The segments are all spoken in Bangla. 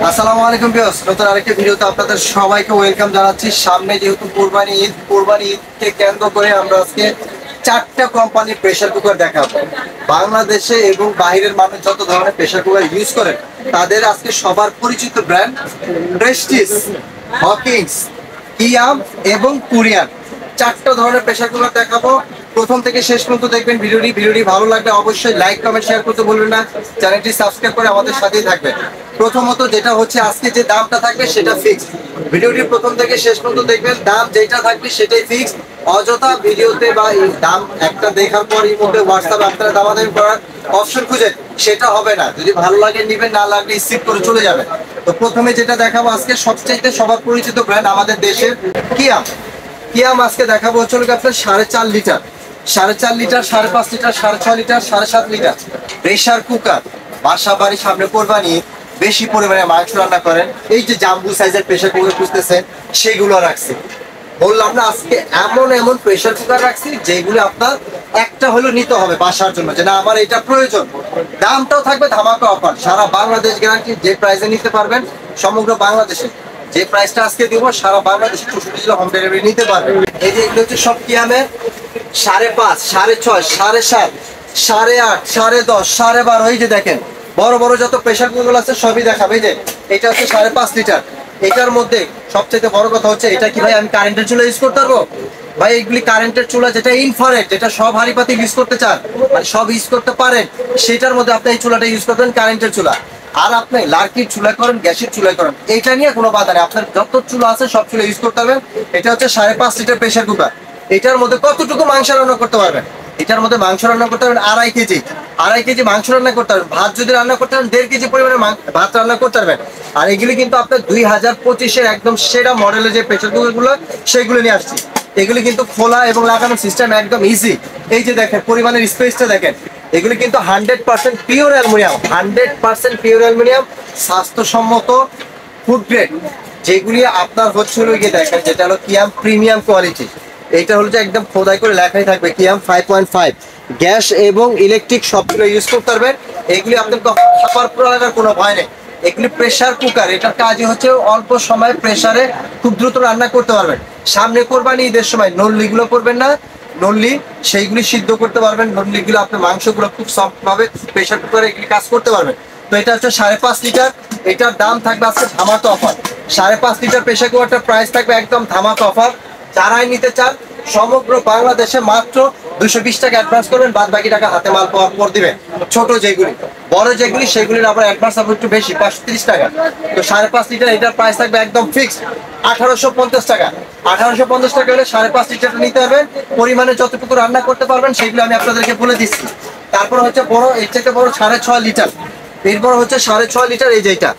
আসসালামু আলাইকুম ভিউয়ার্স, নতুন আরেকটি ভিডিওতে আপনাদের সবাইকে ওয়েলকাম জানাচ্ছি। সামনে যেহেতু কোরবানি ঈদকে কেন্দ্র করে আমরা আজকে চারটা কোম্পানির প্রেসার কুকার দেখাবো। বাংলাদেশে এবং বাইরের মানুষ যত ধরনের প্রেসার কুকার ইউজ করেন তাদের আজকে সবার পরিচিত ব্র্যান্ড প্রেস্টিজ, হকিংস, কিয়াম এবং কুরিয়ান, চারটা ধরনের প্রেসার কুকার দেখাবো। প্রথম থেকে শেষ পর্যন্ত দেখবেন ভিডিওটি ভালো লাগলে অবশ্যই লাইক কমেন্ট শেয়ার করতে ভুলবেন না। চ্যানেলটি সাবস্ক্রাইব করে আমাদের সাথেই থাকবেন। প্রথমত যেটা হচ্ছে আজকে যে দামটা থাকবে সেটা ফিক্সড। ভিডিওটি প্রথম থেকে শেষ পর্যন্ত দেখবেন, দাম যেটা থাকবে সেটাই ফিক্সড। অযথা ভিডিওতে বা এই দাম একটা দেখার পর এই মধ্যে হোয়াটসঅ্যাপে আপনারা দামাদামি করার অপশন খুঁজে সেটা হবে না। যদি ভালো লাগে নিবেন, না লাগলে স্কিপ করে চলে যাবেন। তো প্রথমে যেটা দেখাবো আজকে সবচাইতে সবার পরিচিত ব্র্যান্ড আমাদের দেশের কিয়াম। কিয়াম আজকে দেখাবো হচ্ছে আপনার 4.5 litre, 4.5 litre, 5.5 litre, 6.5 litre, 7.5 litre pressure cooker. বাসা বাড়ির সামনে কোরবানি, বেশি পরিমাণে মাংস রান্না করেন, এই যে জাম্বু সাইজের প্রেসার কুকার খুঁজতেছেন সেগুলো রাখছি। বললাম না আজকে এমন এমন প্রেসার কুকার রাখছি যেগুলো আপনার একটা হলেও নিতে হবে বাসার জন্য, যে না আমার এটা প্রয়োজন। দামটাও থাকবে ধামাকা অফার, সারা বাংলাদেশ গ্যারান্টি। যে প্রাইসে নিতে পারবেন সমগ্র বাংলাদেশে, যে প্রাইসটা আজকে দিব সারা বাংলাদেশে 64 জেলা হোম ডেলিভারি নিতে পারবেন। এই যে এগুলো হচ্ছে সব কিয়ামের 5.5, 6.5, 7.5, 8.5, 10.5, 12.5। এই যে দেখেন বড় বড় যত প্রেসার কুকার আছে সবই দেখাবে। এই যে এটা হচ্ছে 5.5 লিটার। এটার মধ্যে সবচেয়ে বড় কথা হচ্ছে এটা কি ভাই আমি কারেন্টের চুলা ইউজ করতে পারবো? ভাই এগুলি কারেন্টের চুলা, যেটা ইনফ্রারেড, যেটা সব হাঁড়ি পাতি ইউজ করতে চান, মানে সব ইউজ করতে পারেন, সেটার মধ্যে আপনি এই চুলাটা ইউজ করবেন, কারেন্টের চুলা। আর আপনি লার্কির চুলা করেন, গ্যাসের চুলাই করেন, এটা নিয়ে কোনো বাধা নেই। আপনার যত চুলা আছে সব চুলা ইউজ করতে পারবেন। এটা হচ্ছে 5.5 লিটার প্রেসার কুকার। এটার মধ্যে কতটুকু মাংস রান্না করতে পারবেন? এটার মধ্যে মাংস রান্না করতে পারবেন 2.5 কেজি, 2.5 কেজি মাংস রান্না করতে পারবেন। ভাত যদি রান্না করতে পারেন 1.5 কেজি পরিমাণে ভাত রান্না করতে পারবেন। আর এগুলি কিন্তু আপনার 2025-এর একদম সেরা মডেলের যে প্রেসার কুকার গুলো সেগুলো নিয়ে আসছি। এগুলি কিন্তু খোলা এবং লাগানোর সিস্টেম একদম ইজি। এই যে দেখেন পরিমাণের স্পেসটা দেখেন। এগুলি কিন্তু 100% পিওর অ্যালুমিনিয়াম, 100% পিওর অ্যালুমিনিয়াম, স্বাস্থ্যসম্মত, ফুড গ্রেড। যেগুলি আপনার হচ্ছে হলো গিয়ে দেখেন, যেটা হলো কিয়াম প্রিমিয়াম কোয়ালিটি। এইটা হলো যে একদম খোদাই করে লেখাই থাকবে কিয়াম 5.5। গ্যাস এবং ইলেকট্রিক সবগুলো ইউজ করতে পারবেন। এগুলি আপনার খাবার পোড়ানোর কোনো ভয় নেই। এগুলি প্রেসার কুকার, এটার কাজই হচ্ছে অল্প সময় প্রেসারে খুব দ্রুত রান্না করতে পারবেন। সামনে কোরবানি ঈদের সময় নল্লিগুলো করবেন না, নল্লি সেইগুলি সিদ্ধ করতে পারবেন। নল্লিগুলো আপনি মাংসগুলো খুব সফট ভাবে প্রেসার কুকারে এগুলি কাজ করতে পারবেন। তো এটা হচ্ছে 5.5 লিটার। এটার দাম থাকবে আজকে ধামাকা অফার। 5.5 লিটার প্রেসার কুকারটার প্রাইস থাকবে একদম ধামাকা অফার। যারাই নিতে চান সমগ্র বাংলাদেশে মাত্র 220 টাকা অ্যাডভান্স করবেন, বাদ বাকি টাকা হাতে মাল পাওয়ার পর দিবেন। ছোট যেগুলি, বড় যেগুলি সেগুলির আবার অ্যাডভান্স হবে একটু বেশি, 530 টাকা। তো 5.5 লিটার এটার প্রাইস থাকবে একদম ফিক্সড 1850 টাকা। 1850 টাকা হলে 5.5 লিটারটা নিতে হবে। পরিমাণে যতটুকু রান্না করতে পারবেন সেগুলো আমি আপনাদেরকে বলে দিচ্ছি। তারপর হচ্ছে বড়, এর থেকে বড় 6.5 লিটার। এরপর হচ্ছে 6.5 লিটার, এই যেটা,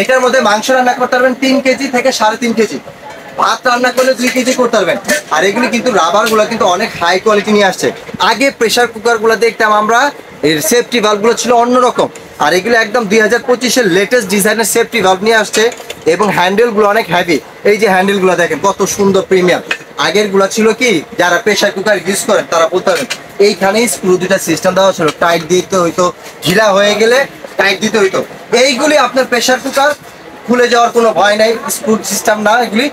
এটার মধ্যে মাংস রান্না করতে পারবেন 3 কেজি থেকে 3.5 কেজি। ভাত রান্না করলে 2 কেজি করতে পারবেন। আর এগুলি কিন্তু রাবার গুলো কিন্তু অনেক হাই কোয়ালিটি নিয়ে আসছে। আগে প্রেসার কুকার গুলো দেখতাম আমরা, এর সেফটি ভাল্ব গুলো ছিল অন্যরকম। আর এগুলো একদম 2025-এর লেটেস্ট ডিজাইনের সেফটি ভাল্ব নিয়ে আসছে। এবং হ্যান্ডেল গুলো অনেক হেভি। এই যে হ্যান্ডেল গুলো দেখেন কত সুন্দর প্রিমিয়াম। আগের গুলা ছিল কি, যারা প্রেসার কুকার ইউজ করেন তারা বলতে পারেন এইখানেই স্ক্রু দুটা সিস্টেম দেওয়া ছিল, টাইট দিতে হইতো, ঢিলা হয়ে গেলে টাইট দিতে হইতো। এইগুলি আপনার প্রেসার কুকার খুলে যাওয়ার কোনো ভয় নাই, স্ক্রু সিস্টেম না, এগুলি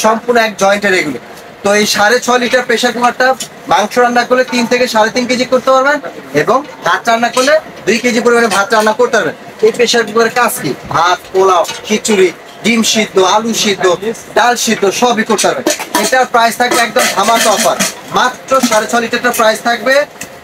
সম্পূর্ণ এক জয়েন্টের এগুলি। তো এই 6.5 লিটার প্রেসার কুকারটা মাংস রান্না করলে 3 থেকে 3.5 কেজি করতে পারবেন, এবং ভাত রান্না করলে 2 কেজি পরিমাণে ভাত রান্না করতে পারবেন। এই প্রেসার কুকারের কাজ কি, ভাত, পোলাও, খিচুড়ি, ডিম সিদ্ধ, আলু সিদ্ধ, ডাল সিদ্ধ সবই করতে পারবেন। এটার প্রাইস থাকবে একদম ধামাকা অফার, মাত্র 6.5 লিটারটা প্রাইস থাকবে,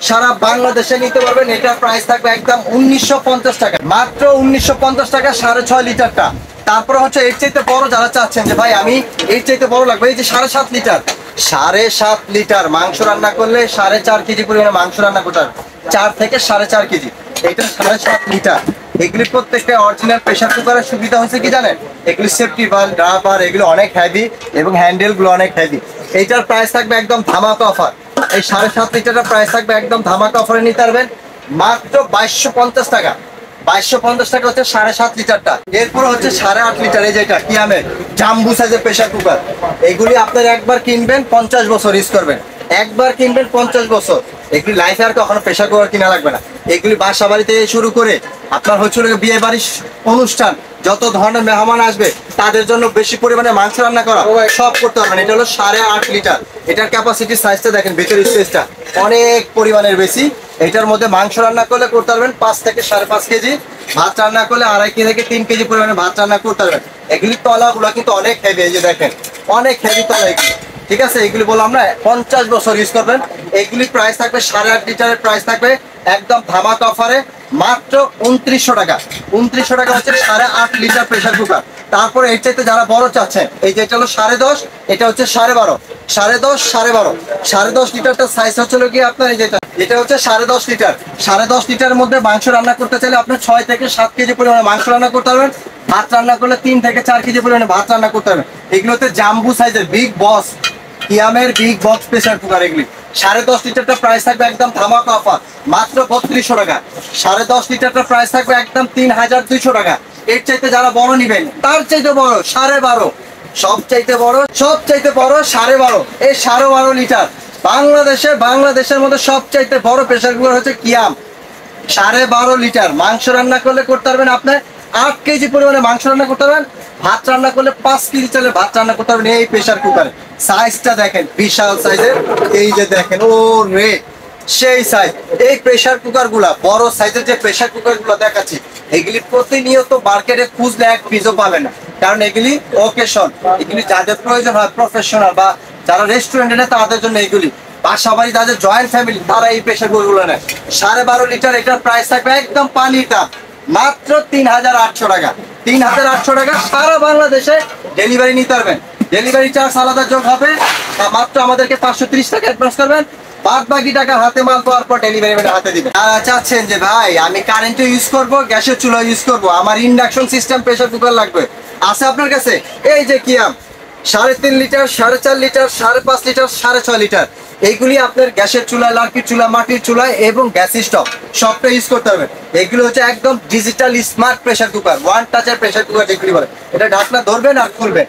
সারা বাংলাদেশে নিতে পারবেন। এটার প্রাইস থাকবে একদম 1950 টাকা, মাত্র 1950 টাকা 6.5 লিটারটা। তারপরে হচ্ছে এর চাইতে বড় যারা চাচ্ছেন যে ভাই আমি এর চাইতে বড় লাগবে, এই যে 7.5 লিটার। 7.5 লিটার মাংস রান্না করলে 4.5 কেজি পরিমাণে মাংস রান্না করতে হবে, 4 থেকে 4.5 কেজি। এটা 7.5 লিটার। এগুলি প্রত্যেকটা অরিজিনাল প্রেসার কুকারের সুবিধা হচ্ছে কি জানেন, এগুলি সেফটি ভাল্ব, রাবার, এগুলো অনেক হেভি এবং হ্যান্ডেল গুলো অনেক হেভি। এইটার প্রাইস থাকবে একদম ধামাকা অফার। এই 7.5 লিটারের প্রাইস থাকবে একদম ধামাকা অফারে নিতে পারবেন মাত্র 2250 টাকা। 2250 টাকা হচ্ছে 7.5 লিটারটা। এরপর হচ্ছে 8.5 লিটার, এই যেটা কিয়ামের জাম্বু সাইজের প্রেসার কুকার। এগুলি আপনার একবার কিনবেন 50 বছর ইউজ করবেন, একবার কিনবেন 50 বছর। এগুলি লাইফে আর কখনো প্রেসার কুকার কিনা লাগবে না। এগুলি বাসা বাড়ি থেকে শুরু করে আপনার হচ্ছে বিয়ে বাড়ির অনুষ্ঠান যত ধরনের মেহমান আসবে তাদের জন্য বেশি পরিমাণে মাংস রান্না করা সব করতে পারবেন। এটা হলো 8.5 লিটার। এটার ক্যাপাসিটি সাইজটা দেখেন, ভিতরের স্পেসটা অনেক পরিমাণের বেশি। এটার মধ্যে মাংস রান্না করলে করতে পারবেন 5 থেকে 5.5 কেজি, ভাত রান্না করলে 2.5 থেকে 3 কেজি পরিমাণে ভাত রান্না করতে পারবেন। এগুলি তলাগুলো কিন্তু অনেক হেভি, এই যে দেখেন অনেক হেভি তলা এগুলি, ঠিক আছে। এগুলি বললাম না 50 বছর ইউজ করবেন। এগুলি প্রাইস থাকবে 8.5 লিটারের প্রাইস থাকবে একদম ধামাকা অফারে মাত্র 2900 টাকা। 2900 টাকা হচ্ছে 8.5 লিটার প্রেসার কুকার। তারপরে এর চাইতে যারা বড় চাচ্ছেন, এই যে এটা হলো 10.5, এটা হচ্ছে 12.5, 10.5 লিটারটা সাইজ হচ্ছে কি আপনার এই যেটা, এটা হচ্ছে 10.5 লিটার। 10.5 লিটারের মধ্যে মাংস রান্না করতে চাইলে আপনার 6 থেকে 7 কেজি পরিমাণে মাংস রান্না করতে পারবেন। ভাত রান্না করলে 3 থেকে 4 কেজি পরিমাণে ভাত রান্না করতে পারবেন। এগুলোতে জাম্বু সাইজের বিগ বস কিয়ামের বিগ বক্স প্রেসার কুকার। এগুলি 10.5 লিটারটা প্রাইস থাকবে একদম ধামাকা অফার মাত্র 3200 টাকা। 10.5 লিটারটা প্রাইস থাকবে একদম 3200 টাকা। এর চাইতে যারা বড় নিবেন, তার চাইতে বড় 12.5, সবচাইতে বড় 12.5। এই 12.5 লিটার বাংলাদেশের মধ্যে সবচাইতে বড় প্রেসার কুকার হচ্ছে কিয়াম। 12.5 লিটার মাংস রান্না করলে করতে পারবেন আপনি 8 কেজি পরিমাণে মাংস রান্না করতে পারবেন। ভাত রান্না করলে 5 কেজি চালের ভাত রান্না করতে পারবেন এই প্রেসার কুকারে। সাইজটা দেখেন বিশাল সাইজের, এই যে দেখেন ও রে সেই সাইজ। এই প্রেসার কুকার গুলা বড় সাইজের যে প্রেসার কুকার গুলো দেখাচ্ছি, এগুলি প্রতিনিয়ত মার্কেটে খুঁজলে এক পিসও পাবে না। কারণ এগুলি ওকেশন, এগুলি যাদের প্রয়োজন হয় প্রফেশনাল বা যারা রেস্টুরেন্টে নেয় তাদের জন্য এগুলি। বাসা বাড়ি যাদের জয়েন্ট ফ্যামিলি তারা এই প্রেসার কুকার গুলো নেয়। 12.5 লিটার এটার প্রাইস থাকবে একদম পানির দাম মাত্র 3800 টাকা। 3800 টাকা সারা বাংলাদেশে ডেলিভারি নিতে পারবেন। ডেলিভারি চার্জ আলাদা যোগ হবে, মাত্র আমাদেরকে 530 টাকা অ্যাডভান্স করবেন, বাদ বাকি টাকা হাতে মাল পাওয়ার পর ডেলিভারি ম্যানের হাতে দিবেন। আর চাচ্ছেন যে ভাই আমি কারেন্টে ইউজ করব, গ্যাসের চুলা ইউজ করব, আমার ইন্ডাকশন সিস্টেম প্রেসার কুকার লাগবে, আছে আপনার কাছে এই যে কিয়াম 3.5 লিটার, 4.5 লিটার, 5.5 লিটার, 6.5 লিটার। এইগুলি আপনার গ্যাসের চুলা, লার্কির চুলা, মাটির চুলা এবং গ্যাস স্টোভ সবটা ইউজ করতে হবে। এগুলো হচ্ছে একদম digital smart pressure cooker, one টাচের প্রেসার কুকার যেগুলি বলে। এটা ঢাকনা ধরবেন আর খুলবেন,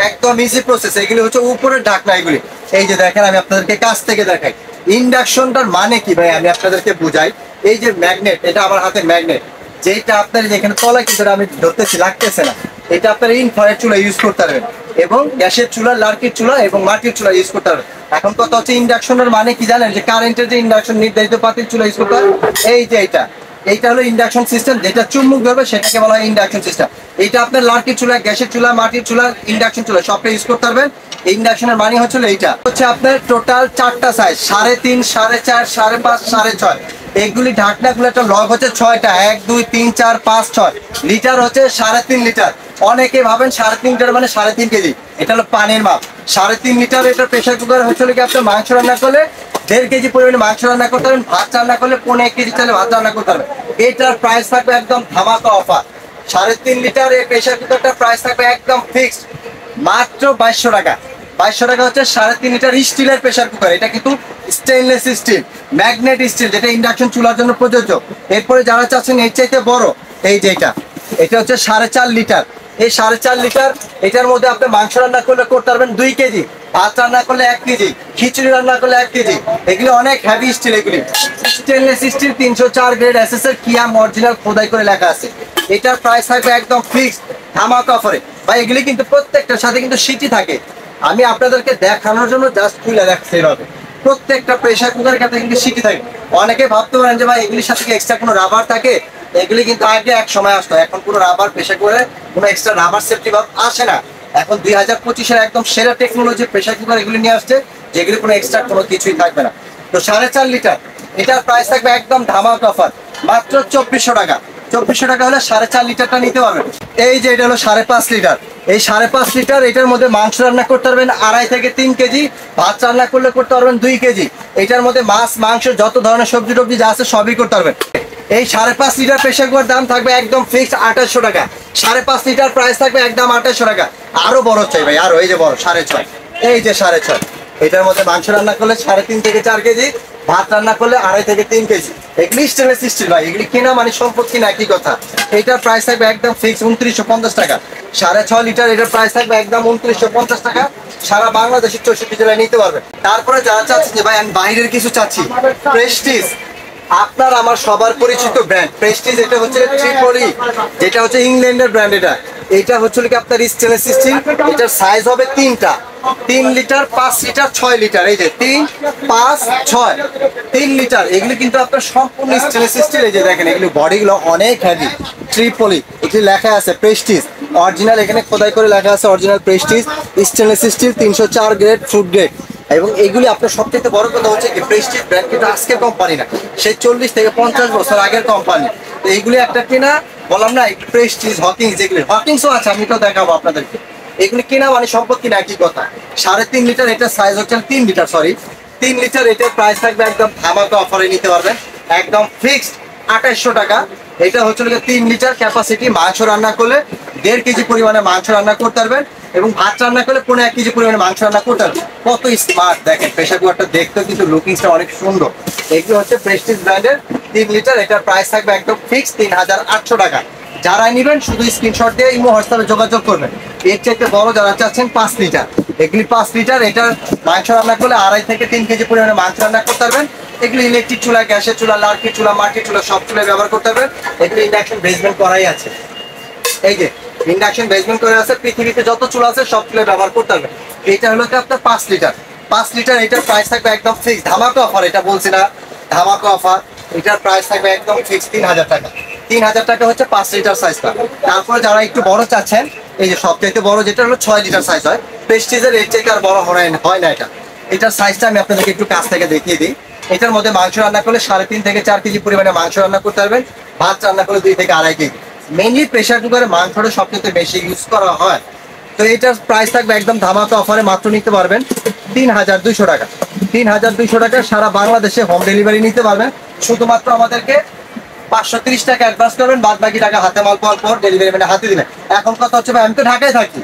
একদম ইজি প্রসেস। এগুলি হচ্ছে উপরের ঢাকনা এগুলি। এই যে দেখেন আমি আপনাদেরকে কাছ থেকে দেখাই ইন্ডাকশনটার মানে কি ভাই, আমি আপনাদেরকে বুঝাই। এই যে ম্যাগনেট, এটা আমার হাতে ম্যাগনেট, যেটা আপনার যেখানে তলায় কিন্তু আমি ধরতেছি লাগতেছে না, এটা আপনার ইনফ্রারেড চুলা ইউজ করতে পারবেন এবং গ্যাসের চুলা, লার্কির চুলা এবং মাটির চুলা ইউজ করতে পারবেন। এখন কথা হচ্ছে ইন্ডাকশনের মানে কি জানেন, যে কারেন্টের যে ইন্ডাকশন নির্ধারিত পাতিল চুলা ইউজ করতে পারবেন। এই যে এইটা হলো ইন্ডাকশন সিস্টেম, যেটা চুম্বক ধরবে সেটাকে বলা হয় ইন্ডাকশন সিস্টেম। এইটা আপনার লার্কির চুলা, গ্যাসের চুলা, মাটির চুলা, ইন্ডাকশন চুলা সবটা ইউজ করতে পারবেন। ইন্ডাকশনের মানে হচ্ছে এইটা হচ্ছে আপনার টোটাল 4টা সাইজ, 3.5, 4.5, 5.5, 6.5। এইগুলি ঢাকনাগুলো একটা লগ হচ্ছে 6টা, 1 2 3 4 5 6 লিটার হচ্ছে 3.5 লিটার। অনেকে ভাবেন 3.5 লিটার মানে 3.5 কেজি, এটা হলো পানির মাপ। 3.5 লিটার এটা প্রেসার কুকার হচ্ছে কি আপনার মাংস রান্না করলে 1.5 কেজি পরিমাণে মাংস রান্না করতে পারবেন, ভাত রান্না করলে 1.5 কেজি চালে ভাত রান্না করতে পারবেন। এটার প্রাইস থাকবে একদম ধামাকা অফার। 3.5 লিটার এই প্রেসার কুকারটার প্রাইস থাকবে একদম ফিক্সড মাত্র 2200 টাকা। 2200 টাকা হচ্ছে 3.5 লিটার স্টিলের প্রেসার কুকার। এটা কিন্তু স্টেনলেস স্টিল, ম্যাগনেট স্টিল, যেটা ইন্ডাকশন চুলার জন্য প্রযোজ্য। এরপরে যারা চাচ্ছেন এর চাইতে বড়, এই যে এটা হচ্ছে 4.5 লিটার। এই 4.5 লিটার এটার মধ্যে আপনি মাংস রান্না করলে করতে পারবেন 2 কেজি, ভাত রান্না করলে 1 কেজি, খিচুড়ি রান্না করলে 1 কেজি। এগুলি অনেক হেভি স্টিল, এগুলি স্টেনলেস স্টিল 304 গ্রেড এসএস এর কিয়াম অরিজিনাল খোদাই করে লেখা আছে। এটার প্রাইস থাকবে একদম ফিক্সড ধামাকা অফারে। ভাই এগুলি কিন্তু প্রত্যেকটার সাথে কিন্তু সিটি থাকে, আমি আপনাদেরকে দেখানোর জন্য জাস্ট খুলে রাখছি এভাবে। প্রত্যেকটা প্রেসার কুকারের কাছে কিন্তু সিটি থাকে। অনেকে ভাবতে পারেন যে ভাই এগুলির সাথে এক্সট্রা কোনো রাবার থাকে, এগুলি কিন্তু আগে এক সময় আসতো, এখন কোনো রাবার প্রেসার কুকারে কোনো এক্সট্রা রাবার সেফটি ভাব আসে না। এখন 2025-এর একদম সেরা টেকনোলজি প্রেসার কুকার এগুলি নিয়ে আসছে, যেগুলি কোনো এক্সট্রা কোনো কিছুই থাকবে না। তো 4.5 লিটার এটার প্রাইস থাকবে একদম ধামাকা অফার মাত্র 2400 টাকা। 2400 টাকা হলে 4.5 লিটারটা নিতে পারবেন। এই যে এটা হলো 5.5 লিটার। এই 5.5 লিটার এটার মধ্যে মাংস রান্না করতে পারবেন 2.5 থেকে 3 কেজি, ভাত রান্না করলে করতে পারবেন 2 কেজি। এটার মধ্যে মাছ, মাংস, যত ধরনের সবজি টবজি যা আছে সবই করতে পারবেন। এই 5.5 লিটার প্রেসার কুকার দাম থাকবে একদম ফিক্সড 2800 টাকা। 5.5 লিটার প্রাইস থাকবে একদম 2800 টাকা। আরো বড় চাই ভাই, আরো এই যে বড় 6.5, এই যে 6.5। এটার মধ্যে মাংস রান্না করলে 3.5 থেকে 4 কেজি, ভাত রান্না করলে 2.5 থেকে 3 কেজি। এগুলি স্টেনলেস স্টিল ভাই, এগুলি কেনা মানে সম্পদ কিনা একই কথা। এটার প্রাইস থাকবে একদম ফিক্স 2950 টাকা। 6.5 লিটার এটার প্রাইস থাকবে একদম 2950 টাকা। সারা বাংলাদেশের 64 জেলায় নিতে পারবেন। তারপরে যারা চাচ্ছি যে ভাই আমি বাইরের কিছু চাচ্ছি, প্রেস্টিজ আপনার আমার সবার পরিচিত ব্র্যান্ড প্রেস্টিজ, এটা হচ্ছে ট্রিপলি, যেটা হচ্ছে ইংল্যান্ডের ব্র্যান্ড। এটা হচ্ছে কি আপনার স্টেনলেস স্টিল। এটার সাইজ হবে তিনটা, 3 লিটার, 5 লিটার, 6 লিটার। এই যে 3, 5, 6, 3 লিটার। এগুলি কিন্তু আপনার সম্পূর্ণ স্টেনলেস স্টিল। এই যে দেখেন এগুলি বডিগুলো অনেক হেভি। ট্রিপলি, এটি লেখা আছে প্রেস্টিজ অরিজিনাল, এখানে খোদাই করে লেখা আছে original Prestige stainless steel 304 grade, food grade. এবং এগুলি আপনার সবচেয়ে বড় কথা হচ্ছে কি প্রেস্টিজ ব্র্যান্ড কিন্তু আজকের কোম্পানি না, সেই 40 থেকে 50 বছর আগের কোম্পানি। তো এইগুলি একটা কিনা বললাম না, প্রেস্টিজ, হকিংস, যেগুলি হকিংসও আছে, আমি তো দেখাবো আপনাদেরকে। এগুলি কিনা মানে সম্পদ কিনা একই কথা। 3.5 লিটার, এটা সাইজ হচ্ছে 3 লিটার, সরি 3 লিটার। এটার প্রাইস থাকবে একদম ধামাকা অফারে নিতে পারবেন, একদম ফিক্সড 2800 টাকা। এটা হচ্ছে 3 লিটার ক্যাপাসিটি। মাংস রান্না করলে 1.5 কেজি পরিমাণে মাংস রান্না করতে পারবেন, এবং ভাত রান্না করলে 1.5 কেজি পরিমাণে মাংস রান্না করতে পারবেন। কত স্মার্ট দেখেন, প্রেসার কুকারটা দেখতেও কিন্তু লুকিংসটা অনেক সুন্দর। এগুলো হচ্ছে প্রেস্টিজ ব্র্যান্ডের 3 লিটার। এটার প্রাইস থাকবে একদম ফিক্সড 3800 টাকা। যারা নেবেন শুধু স্ক্রিনশট দিয়ে ইমো হোয়াটসঅ্যাপে যোগাযোগ করবেন। এর চাইতে বড় যারা চাচ্ছেন 5 লিটার, এগুলি 5 লিটার। এটার মাংস রান্না করলে 2.5 থেকে 3 কেজি পরিমাণে মাংস রান্না করতে পারবেন। এগুলি ইলেকট্রিক চুলা, গ্যাসের চুলা, লার্কি চুলা, মাটির চুলা, সব চুলায় ব্যবহার করতে পারবেন। এগুলি ইন্ডাকশন বেসমেন্ট করাই আছে। এই যে ইন্ডাকশন বেসমেন্ট করে আছে, পৃথিবীতে যত চুলা আছে সব চুলায় ব্যবহার করতে পারবেন। এটা হলো আপনার 5 লিটার। 5 লিটার এটার প্রাইস থাকবে একদম ফিক্স, ধামাকা অফার। এটা বলছি না, ধামাকা অফার। এটার প্রাইস থাকবে একদম ফিক্স 3000 টাকা। 3000 টাকা হচ্ছে 5 লিটার সাইজটা। তারপরে যারা একটু বড় চাচ্ছেন, এই যে সবচাইতে বড় যেটা হলো 6 লিটার সাইজ হয়, প্রেস্টিজের এর চাইতে আর বড় হয় না এটা। এটার সাইজটা আমি আপনাদেরকে একটু কাছ থেকে দেখিয়ে দিই। এটার মধ্যে মাংস রান্না করলে 3.5 থেকে 4 কেজি পরিমাণে মাংস রান্না করতে পারবেন। ভাত রান্না করলে 2 থেকে 2.5 কেজি। মেইনলি প্রেসার কুকারে মাংসটা সবচেয়ে বেশি ইউজ করা হয়। তো এটার প্রাইস থাকবে একদম ধামাকা অফারে, মাত্র নিতে পারবেন 3200 টাকা। 3200 টাকা সারা বাংলাদেশে হোম ডেলিভারি নিতে পারবেন। শুধুমাত্র আমাদেরকে 530 টাকা অ্যাডভান্স করবেন, বাদ বাকি টাকা হাতে মাল পাওয়ার পর ডেলিভারি ম্যানের হাতে দিলেন। এখন কথা হচ্ছে ভাই, আমি তো ঢাকায় থাকি,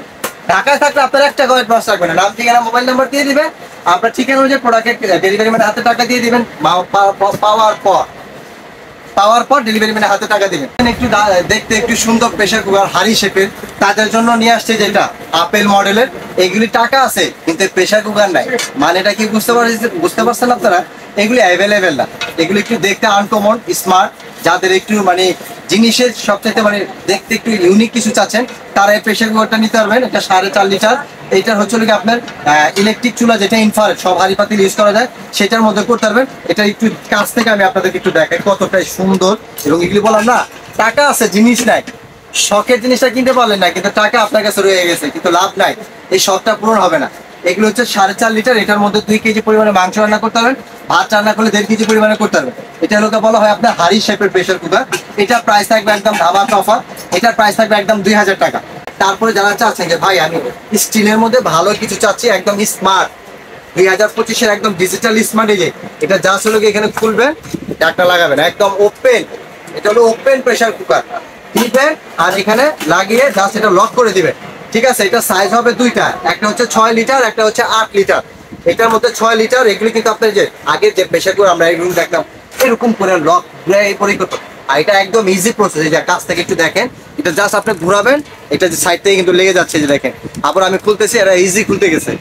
ঢাকায় থাকলে আপনার 1 টাকা অ্যাডভান্স রাখবেন না, নাম ঠিকানা মোবাইল নাম্বার দিয়ে দিবেন। আপনার ঠিকানা অনুযায়ী প্রোডাক্টের ডেলিভারি ম্যানের হাতে টাকা দিয়ে দিবেন। পাওয়ার পর ডেলিভারি ম্যানের হাতে টাকা দিবেন। একটু দেখতে একটু সুন্দর প্রেসার কুকার হাড়ি শেপের, তাদের জন্য নিয়ে আসছে যেটা আপেল মডেলের। এগুলি টাকা আছে কিন্তু প্রেসার কুকার নাই, মানে এটা কি বুঝতে পারছেন আপনারা? এগুলি অ্যাভেলেবেল না, এগুলি একটু দেখতে আনকমন, স্মার্ট, যাদের একটু মানে জিনিসের সবচাইতে মানে দেখতে একটু ইউনিক কিছু চাচ্ছেন, তারা এই প্রেসার কুকারটা নিতে পারবেন। এটা 4.5 লিটার। এইটার হচ্ছে কি আপনার ইলেকট্রিক চুলা, যেটা ইনফ্রারেড, সব হাঁড়ি পাতিল ইউজ করা যায়, সেটার মধ্যে করতে পারবেন। এটা একটু কাছ থেকে আমি আপনাদেরকে একটু দেখাই কতটাই সুন্দর। এবং এগুলি বললাম না, টাকা আছে জিনিস নাই, শখের জিনিসটা কিনতে পারলেন না, কিন্তু টাকা আপনার কাছে রয়ে গেছে, কিন্তু লাভ নাই, এই শখটা পূরণ হবে না। এগুলো হচ্ছে 4.5 লিটার। এটার মধ্যে 2 কেজি পরিমাণে মাংস রান্না করতে পারবেন, ভাত রান্না করলে 1.5 কেজি পরিমাণে করতে পারবেন। এটা হলো বলা হয় আপনার হাড়ি শেপের প্রেসার কুকার। এটার প্রাইস থাকবে একদম ধামাকা অফার। এটার প্রাইস থাকবে একদম 2000 টাকা। তারপরে যারা চাচ্ছেন যে ভাই আমি স্টিলের মধ্যে ভালো কিছু চাচ্ছি, একদম স্মার্ট, 2025-এর একদম ডিজিটাল স্মার্ট। এই যে এটা জাস্ট হলো এখানে খুলবেন, ঢাকনা লাগাবেন, একদম ওপেন। এটা হলো ওপেন প্রেসার কুকার, দিবেন আর এখানে লাগিয়ে জাস্ট এটা লক করে দিবেন। ঠিক আছে, এটা সাইজ হবে দুইটা, একটা হচ্ছে 6 লিটার, একটা হচ্ছে 8 লিটার। এটার মধ্যে 6 লিটার। এগুলি কিন্তু আপনার যে আগের যে প্রেসার কুকার আমরা এগুলো দেখলাম এরকম করে লক পরে করতো, আর এটা একদম ইজি প্রসেস। এই যে কাছ থেকে একটু দেখেন, এটা জাস্ট আপনি ঘোরাবেন, এটা যে সাইড থেকে কিন্তু লেগে যাচ্ছে, যে দেখেন। আবার আমি খুলতেছি, এটা ইজি খুলতে গেছে।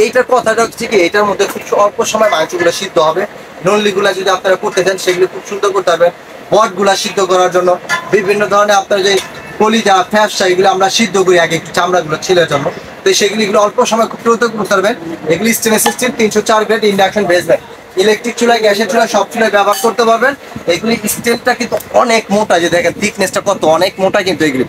এইটার কথাটা হচ্ছে কি, এটার মধ্যে খুব অল্প সময় মাংসগুলো সিদ্ধ হবে। নলিগুলা যদি আপনারা করতে চান সেগুলো খুব সুন্দর করতে পারবেন। বটগুলা সিদ্ধ করার জন্য বিভিন্ন ধরনের আপনার যে কলিজা, ফ্যাপসা, এগুলো আমরা সিদ্ধ করি আগে একটু চামড়াগুলো ছিলের জন্য। তো সেগুলো অল্প সময় খুব দ্রুত করতে পারবেন। এগুলি stainless steel 304 grade induction basement. Electric চুলায়, গ্যাসের চুলায়, সব চুলায় ব্যবহার করতে পারবেন। এগুলি স্টিলটা কিন্তু অনেক মোটা, যে দেখেন থিকনেসটা কত অনেক মোটা, কিন্তু এগুলি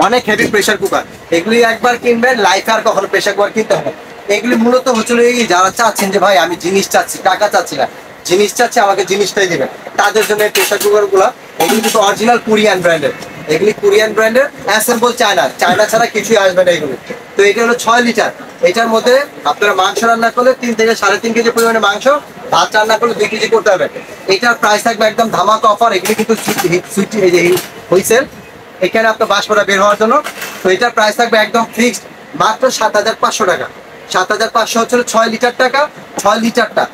অনেক হেভি প্রেসার কুকার। এগুলি একবার কিনবেন, লাইফে আর কখনো প্রেসার কুকার কিনতে হবে। এগুলি মূলত হচ্ছিল এই যারা চাচ্ছেন যে ভাই আমি জিনিস চাচ্ছি, টাকা চাচ্ছি না, জিনিস চাচ্ছি, আমাকে জিনিসটাই দিবেন, তাদের জন্য এই প্রেসার কুকার গুলা। এগুলি কিন্তু অরিজিনাল কোরিয়ান ব্র্যান্ডের, এগুলি কোরিয়ান ব্র্যান্ডের, অ্যাসেম্বল চায়না ছাড়া কিছুই আসবে না এগুলো। তো এটা হলো 6 লিটার। এটার মধ্যে আপনারা মাংস রান্না করলে 3 থেকে 3.5 কেজি পরিমাণে মাংস, ভাত রান্না করলে 2 কেজি করতে হবে। এটার প্রাইস থাকবে একদম ধামাকা অফার। এগুলি কিন্তু সুইট এই যে হুইসেল, এখানে আপনার বাষ্পটা বের হওয়ার জন্য। তো এটার প্রাইস থাকবে একদম ফিক্সড মাত্র 7500 টাকা। 7500 হচ্ছে 6 লিটার টাকা, 6 লিটারটা।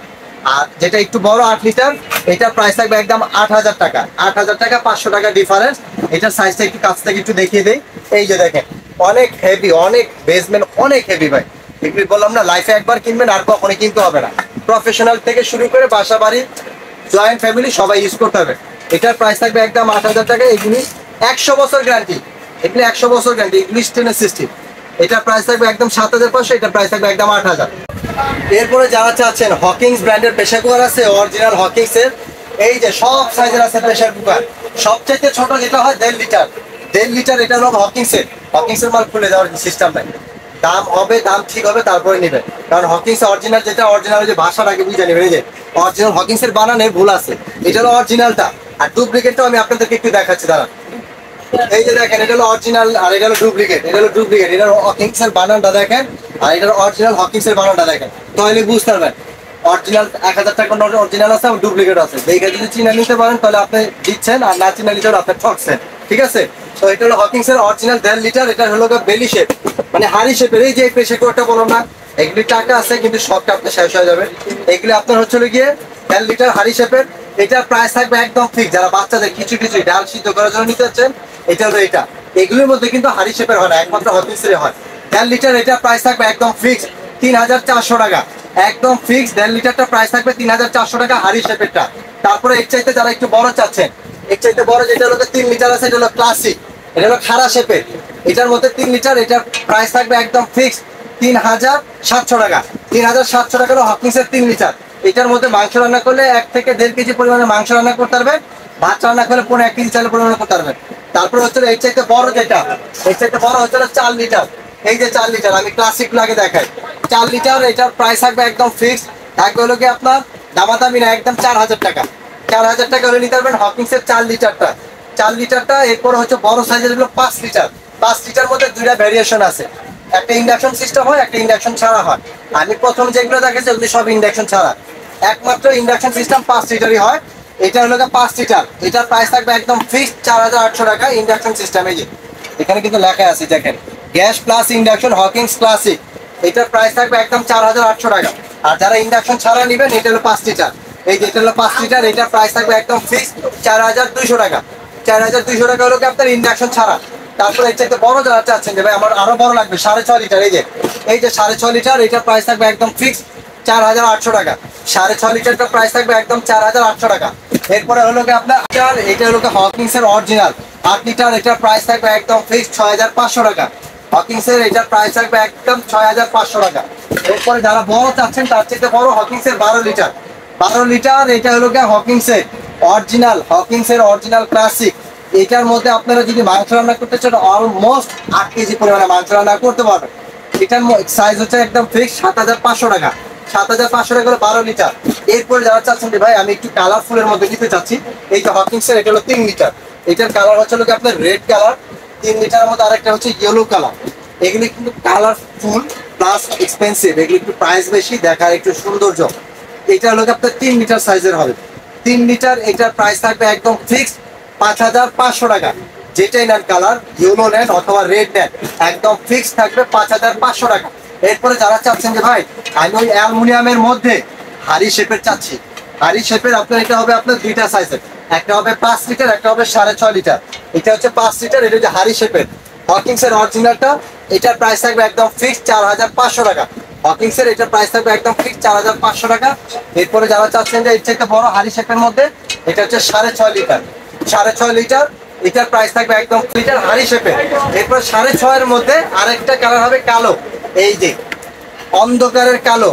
আর যেটা একটু বড় 8 লিটার, এটার প্রাইস থাকবে একদম 8000 টাকা। 8000 টাকা, 500 টাকা ডিফারেন্স। এটার সাইজটা একটু কাছ থেকে একটু দেখিয়ে দেই। এই যে দেখেন অনেক হেভি, অনেক বেসমেন্ট অনেক হেভি ভাই। এগুলি বললাম না, লাইফে একবার কিনবেন আর কখনো কিনতে হবে না। প্রফেশনাল থেকে শুরু করে বাসা বাড়ি জয়েন্ট ফ্যামিলি সবাই ইউজ করতে হবে। এটার প্রাইস থাকবে একদম 8,000 টাকা। এগুলি 100 বছর গ্যারান্টি, এগুলি 100 বছর গ্যারান্টি, এগুলি স্টেনলেস সিস্টেম। এটার প্রাইস থাকবে একদম 7,500, এটার প্রাইস থাকবে একদম 8,000। এরপরে যারা চাচ্ছেন হকিংস ব্র্যান্ডের প্রেসার কুকার আছে, অরিজিনাল হকিংস এর, এই যে সব সাইজের আছে প্রেসার কুকার। সবচেয়ে ছোট যেটা হয় 1.5 লিটার, 1.5 লিটার, এটা হলো হকিংস এর মাল খুলে দেওয়ার সিস্টেম নাই। দাম হবে, দাম ঠিক হবে তারপরে নেবেন, কারণ হকিংস অরিজিনাল যেটা, অরিজিনাল যে ভাষাটাকে বুঝে নেবেন। এই যে অরিজিনাল হকিংস এর বানানে ভুল আছে, এটা হলো অরিজিনালটা, আর ডুপ্লিকেটটা আমি আপনাদেরকে একটু দেখাচ্ছি দাঁড়ান। এই যে দেখেন, এটা হলো অরিজিনাল আর এটা হলো ডুপ্লিকেট, এটা হলো ডুপ্লিকেট, এটা হকিংস এর বানানটা দেখেন, আর এটা অরিজিনাল হকিংস এর বানানটা দেখেন, তাহলে বুঝতে পারবেন। অরিজিনাল 1,000 টাকা নোট অরিজিনাল আছে, আর ডুপ্লিকেট আছে। দেখে যদি চিনা নিতে পারেন তাহলে আপনি দিচ্ছেন, আর না চিনা নিতে আপনি ঠকছেন, ঠিক আছে। তো এটা হলো হকিংস এর অরিজিনাল 1.5 লিটার, এটা হলো বেলি শেপ, মানে হাড়ি শেপের। এই যে প্রেসার কুকারটা বললাম না, এগুলি টাকা আছে কিন্তু সবটা আপনি শেষ হয়ে যাবে। এগুলি আপনার হচ্ছে গিয়ে 1.5 লিটার হাড়ি শেপের। এটার প্রাইস থাকবে একদম ফিক্স। যারা বাচ্চাদের কিছু ডাল সিদ্ধ করার জন্য নিতে চাচ্ছেন, এটা হলো এটা। এগুলোর মধ্যে কিন্তু হাড়ি শেপের হয় না, একমাত্র হকিংস এর হয়। 1.5 লিটার এটার প্রাইস থাকবে একদম ফিক্স 3,400 টাকা, একদম ফিক্স। 1.5 লিটারটা প্রাইস থাকবে 3,400 টাকা হাড়ি শেপেরটা। তারপরে এর চাইতে যারা একটু বড় চাচ্ছেন, এর চাইতে বড় যেটা হলো 3 লিটার আছে, এটা হলো ক্লাসিক, এটা হলো খাড়া শেপের। এটার মধ্যে 3 লিটার, এটার প্রাইস থাকবে একদম ফিক্স 3,700 টাকা। 3,700 টাকা হলো হকিংস এর 3 লিটার। এটার মধ্যে মাংস রান্না করলে 1 থেকে 1.5 কেজি পরিমাণে মাংস রান্না করতে পারবেন, ভাত রান্না করলে 1 কেজি চালের পরিমাণে করতে পারবেন। তারপরে হচ্ছে এর চাইতে বড় যেটা, এর চাইতে বড় হচ্ছে 4 লিটার। এই যে 4 লিটার, আমি ক্লাসিক লাগে দেখাই। 4 লিটার এটার প্রাইস থাকবে একদম ফিক্স, থাকবে হলো কি আপনার দামাদামি না, একদম 4,000 টাকা। 4,000 টাকা হলে নিতে পারবেন হকিংস এর 4 লিটারটা। 4 লিটারটা। এরপর হচ্ছে বড় সাইজের হলো 5 লিটার। 5 লিটার মধ্যে 2টা ভ্যারিয়েশন আছে, একটা ইন্ডাকশন সিস্টেম হয়, একটা ইন্ডাকশন ছাড়া হয়। আমি প্রথম যেগুলো দেখাচ্ছি ওগুলি সব ইন্ডাকশন ছাড়া, একমাত্র ইন্ডাকশন সিস্টেম 5 লিটারই হয়। এটা হলো 5 লিটার, এটার প্রাইস থাকবে একদম ফিক্স 4,800 টাকা ইন্ডাকশন সিস্টেম। এই যে এখানে কিন্তু লেখা আছে দেখেন, gas plus induction Hawkins classic, এটার প্রাইস থাকবে একদম 4,800 টাকা। আর যারা ইন্ডাকশন ছাড়া নেবেন, এটা হলো 5 লিটার, এই যে এটা হলো 5 লিটার, এটার প্রাইস থাকবে একদম ফিক্স 4,200 টাকা। 4,200 টাকা হলো আপনার ইন্ডাকশন ছাড়া। তারপরে এর চাইতে বড় যারা চাচ্ছেন যে ভাই আমার আরো বড় লাগবে, 6.5 লিটার, এই যে 6.5 লিটার, এটার প্রাইস থাকবে একদম ফিক্স 4,800 টাকা। 6.5 লিটারটা প্রাইস থাকবে একদম 4,800 টাকা। এরপরে হলো কি আপনার এটা হলো হকিংস এর অরিজিনাল 8 লিটার, এটার প্রাইস থাকবে একদম ফিক্স 6,500 টাকা। হকিংস এর এটার প্রাইস থাকবে একদম 6,500 টাকা। এরপরে যারা বড় চাচ্ছেন তার চাইতে বড় হকিংস এর 12 লিটার, 12 লিটার, এটা হলো হকিংস এর অরিজিনাল, হকিংস এর অরিজিনাল ক্লাসিক। এটার মধ্যে আপনারা যদি মাংস রান্না করতে চান, অলমোস্ট 8 কেজি পরিমাণে মাংস রান্না করতে পারবেন। এটার সাইজ হচ্ছে একদম ফিক্স 7,500 টাকা। 7,500 টাকা হলো 12 লিটার। এরপরে যারা চাচ্ছেন যে ভাই আমি একটু কালারফুলের মধ্যে নিতে চাচ্ছি, এই যে হকিংস এর এটা হলো 3 লিটার, এটার কালার হচ্ছে আপনার রেড কালার। 3 লিটারের মধ্যে আরেকটা হচ্ছে ইয়েলো কালার। এগুলি কিন্তু কালারফুল প্লাস এক্সপেন্সিভ, এগুলি একটু প্রাইস বেশি, দেখার একটু সৌন্দর্য। এটা হলো আপনার 3 লিটার সাইজের হবে। 3 লিটার, এটার প্রাইস থাকবে একদম ফিক্স 5,500 টাকা। যেটাই নেন কালার, ইয়েলো নেন অথবা রেড নেন, একদম ফিক্স থাকবে 5,500 টাকা। এরপরে যারা চাচ্ছেন যে ভাই আমি ওই অ্যালুমিনিয়ামের মধ্যে হাড়ি শেপের চাচ্ছি, হাড়ি শেপের আপনার এটা হবে আপনার 2টা সাইজের, একটা হবে 5 লিটার, একটা হবে 6.5 লিটার। এটা হচ্ছে 5 লিটার, এটা হচ্ছে হাড়ি শেপের হকিংস এর অরিজিনালটা। এটার প্রাইস থাকবে একদম ফিক্স 4,500 টাকা। হকিংস এর এটার প্রাইস থাকবে একদম ফিক্স 4,500 টাকা। এরপরে যারা চাচ্ছেন যে এর চাইতে বড় হাড়ি শেপের মধ্যে, এটা হচ্ছে 6.5 লিটার, 6.5 লিটার, এটার প্রাইস থাকবে একদম লিটার হাড়ি শেপের। এরপর 6.5 এর মধ্যে আরেকটা কালার হবে কালো, এই যে অন্ধকারের কালো,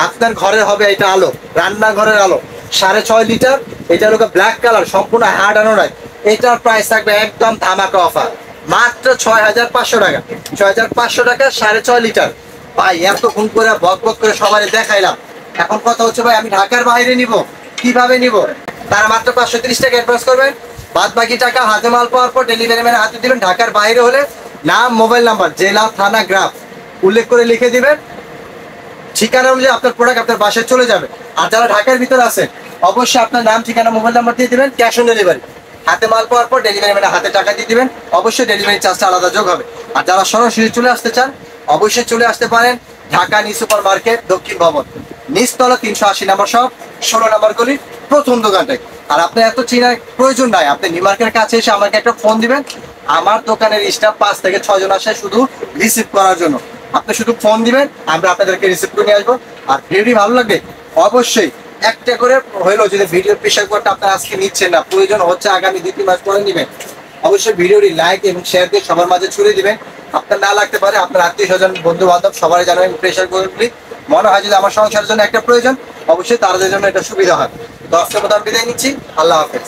আপনার ঘরের হবে এটা আলো, রান্নাঘরের আলো। 6.5 লিটার, এটা হলো ব্ল্যাক কালার, সম্পূর্ণ হার্ড আনো নয়। এটার প্রাইস থাকবে একদম ধামাকা অফার, মাত্র 6,500 টাকা। 6,500 টাকা 6.5 লিটার। ভাই এতক্ষণ করে বক বক করে সবাই দেখাইলাম, এখন কথা হচ্ছে ভাই আমি ঢাকার বাইরে নিব, কিভাবে নিব? তারা মাত্র 530 টাকা অ্যাডভান্স করবেন, বাদ বাকি টাকা হাতে মাল পাওয়ার পর ডেলিভারি ম্যানের হাতে দিবেন। ঢাকার বাইরে হলে নাম, মোবাইল নাম্বার, জেলা, থানা, গ্রাম উল্লেখ করে লিখে দিবেন, ঠিকানা অনুযায়ী আপনার প্রোডাক্ট আপনার বাসায় চলে যাবে। আর যারা ঢাকার ভিতরে আছেন অবশ্যই আপনার নাম, ঠিকানা, মোবাইল নাম্বার দিয়ে দিবেন, ক্যাশ অন ডেলিভারি। হাতে মাল পাওয়ার পর ডেলিভারি ম্যানের হাতে টাকা দিয়ে দিবেন, অবশ্যই ডেলিভারি চার্জটা আলাদা যোগ হবে। আর যারা সরাসরি চলে আসতে চান অবশ্যই চলে আসতে পারেন ঢাকা নিউ সুপার মার্কেট, দক্ষিণ ভবন, নিচতলা 380 নম্বর শপ, 16 নম্বর গলি, প্রথম দোকানটাই। আর আপনি এত চিনার প্রয়োজন নাই, আপনি নিউ মার্কেটের কাছে এসে আমাকে একটা ফোন দিবেন, আমার দোকানের স্টাফ 5 থেকে 6 জন আসে শুধু রিসিভ করার জন্য। আপনি শুধু ফোন দিবেন, আমরা আপনাদেরকে রিসিভ করে নিয়ে আসবো। আর ভিডিওটি ভালো লাগবে অবশ্যই একটা করে হইলো যদি ভিডিও প্রেশার কুকারটা আপনারা আজকে নিচ্ছেন না, প্রয়োজন হচ্ছে আগামী 2-3 মাস পরে নেবেন, অবশ্যই ভিডিওটি লাইক এবং শেয়ার দিয়ে সবার মাঝে ছড়িয়ে দিবেন। আপনার না লাগতে পারে, আপনার আত্মীয় স্বজন বন্ধু বান্ধব সবাই জানাবেন প্রেশার কুকারগুলি। মনে হয় যদি আমার সংসারের জন্য একটা প্রয়োজন, অবশ্যই তাদের জন্য এটা সুবিধা হয়। তো আজকের মতো আমি বিদায় নিচ্ছি, আল্লাহ হাফেজ।